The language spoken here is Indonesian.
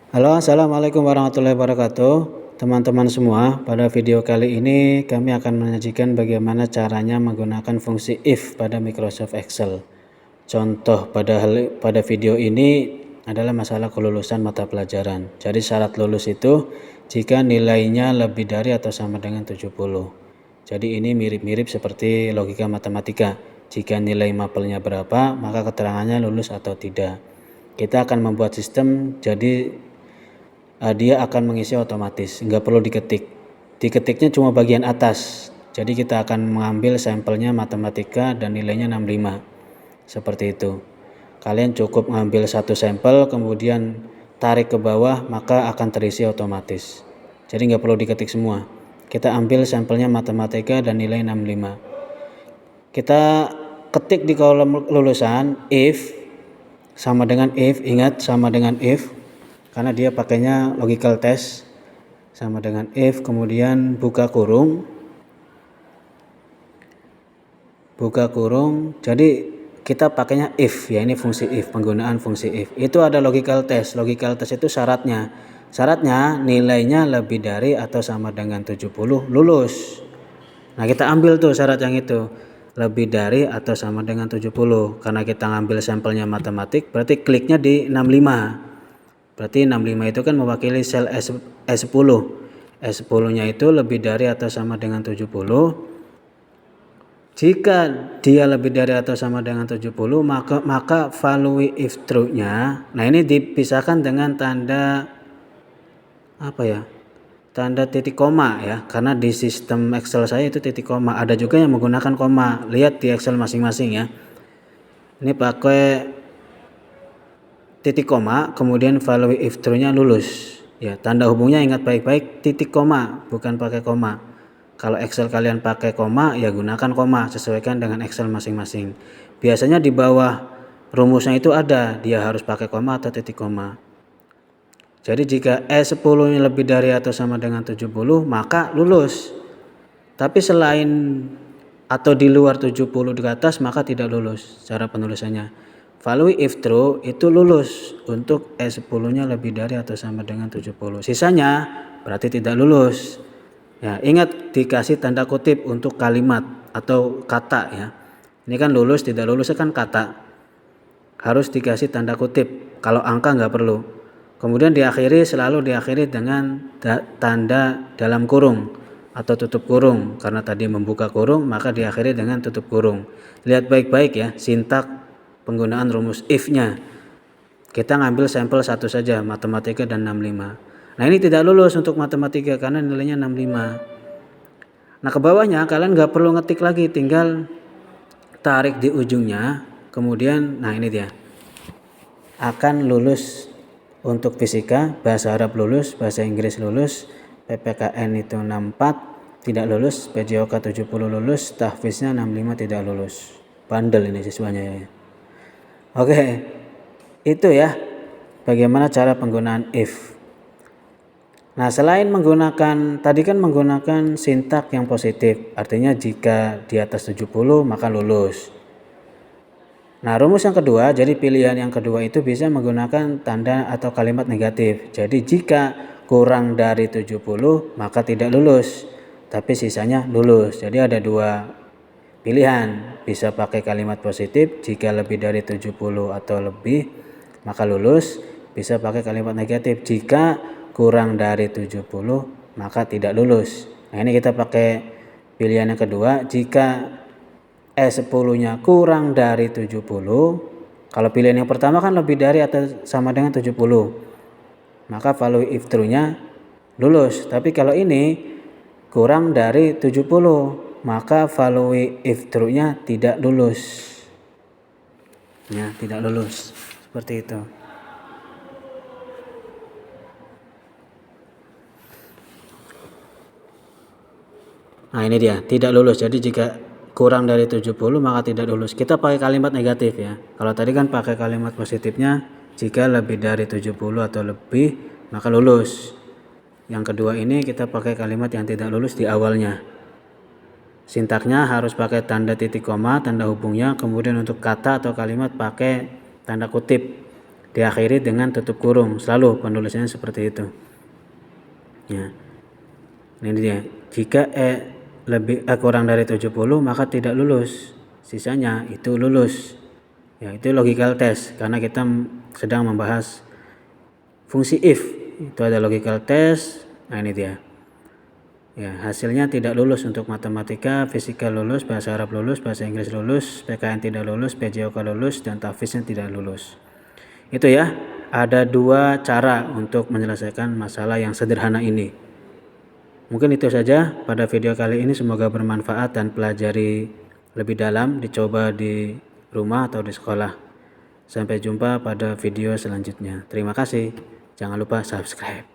Halo, assalamualaikum warahmatullahi wabarakatuh. Teman-teman semua, pada video kali ini kami akan menyajikan bagaimana caranya menggunakan fungsi if pada Microsoft Excel. Contoh pada video ini adalah masalah kelulusan mata pelajaran. Jadi syarat lulus itu jika nilainya lebih dari atau sama dengan 70. Jadi ini mirip-mirip seperti logika matematika. Jika nilai mapelnya berapa, maka keterangannya lulus atau tidak. Kita akan membuat sistem jadi dia akan mengisi otomatis, nggak perlu diketiknya cuma bagian atas. Jadi kita akan mengambil sampelnya matematika dan nilainya 65 seperti itu. Kalian cukup mengambil satu sampel kemudian tarik ke bawah, maka akan terisi otomatis. Jadi nggak perlu diketik semua. Kita ambil sampelnya matematika dan nilai 65. Kita ketik di kolom lulusan if sama dengan if, ingat sama dengan if karena dia pakainya logical test, sama dengan if, kemudian buka kurung, jadi kita pakainya if ya, ini fungsi if, penggunaan fungsi if. Itu ada logical test itu syaratnya nilainya lebih dari atau sama dengan 70 lulus. Nah kita ambil tuh syarat yang itu, lebih dari atau sama dengan 70. Karena kita ngambil sampelnya matematik, berarti kliknya di 65. Berarti 65 itu kan mewakili sel S10. S10-nya itu lebih dari atau sama dengan 70. Jika dia lebih dari atau sama dengan 70, maka value if true-nya, nah ini dipisahkan dengan tanda apa ya? Tanda titik koma ya, karena di sistem Excel saya itu titik koma. Ada juga yang menggunakan koma. Lihat di Excel masing-masing ya. Ini pakai titik koma, kemudian value if true-nya lulus. Ya, tanda hubungnya ingat baik-baik titik koma, bukan pakai koma. Kalau Excel kalian pakai koma, ya gunakan koma, sesuaikan dengan Excel masing-masing. Biasanya di bawah rumusnya itu ada, dia harus pakai koma atau titik koma. Jadi jika E10-nya lebih dari atau sama dengan 70, maka lulus. Tapi selain atau di luar 70 di atas, maka tidak lulus cara penulisannya. Value if true itu lulus untuk E10-nya lebih dari atau sama dengan 70. Sisanya berarti tidak lulus. Ya, ingat dikasih tanda kutip untuk kalimat atau kata ya. Ini kan lulus, tidak lulus kan kata. Harus dikasih tanda kutip. Kalau angka nggak perlu. Kemudian selalu diakhiri dengan tanda dalam kurung atau tutup kurung. Karena tadi membuka kurung, maka diakhiri dengan tutup kurung. Lihat baik-baik ya, sintak penggunaan rumus if-nya. Kita ngambil sampel satu saja, matematika dan 65. Nah ini tidak lulus untuk matematika karena nilainya 65. Nah ke bawahnya kalian nggak perlu ngetik lagi, tinggal tarik di ujungnya. Kemudian, nah ini dia. Akan lulus untuk fisika, bahasa Arab lulus, bahasa Inggris lulus, PPKN itu 64 tidak lulus, PJOK 70 lulus, tahfiznya 65 tidak lulus. Bandel ini siswanya ya. Oke, itu ya bagaimana cara penggunaan if. Nah selain tadi kan menggunakan sintak yang positif, artinya jika di atas 70 maka lulus. Nah rumus yang kedua, jadi pilihan yang kedua itu bisa menggunakan tanda atau kalimat negatif. Jadi jika kurang dari 70 maka tidak lulus, tapi sisanya lulus. Jadi ada dua pilihan, bisa pakai kalimat positif jika lebih dari 70 atau lebih maka lulus, bisa pakai kalimat negatif jika kurang dari 70 maka tidak lulus. Nah ini kita pakai pilihan yang kedua, jika E10-nya kurang dari 70. Kalau pilihan yang pertama kan lebih dari atau sama dengan 70, maka value if true-nya lulus. Tapi kalau ini kurang dari 70, maka value if true-nya tidak lulus. Ya, tidak lulus. Seperti itu. Nah ini dia, tidak lulus. Jadi jika kurang dari 70 maka tidak lulus. Kita pakai kalimat negatif ya. Kalau tadi kan pakai kalimat positifnya, jika lebih dari 70 atau lebih maka lulus. Yang kedua ini kita pakai kalimat yang tidak lulus di awalnya. Sintaknya harus pakai tanda titik koma, tanda hubungnya, kemudian untuk kata atau kalimat pakai tanda kutip. diakhiri dengan tutup kurung. Selalu penulisannya seperti itu. Ya. Ini dia. Jika kurang dari 70 maka tidak lulus. Sisanya itu lulus. Ya, itu logical test karena kita sedang membahas fungsi if. Itu ada logical test. Nah, ini dia. Ya, hasilnya tidak lulus untuk matematika, fisika lulus, bahasa Arab lulus, bahasa Inggris lulus, PKN tidak lulus, PJOK lulus, dan tahfiznya tidak lulus. Itu ya, ada 2 cara untuk menyelesaikan masalah yang sederhana ini. Mungkin itu saja pada video kali ini, semoga bermanfaat dan pelajari lebih dalam, dicoba di rumah atau di sekolah. Sampai jumpa pada video selanjutnya. Terima kasih. Jangan lupa subscribe.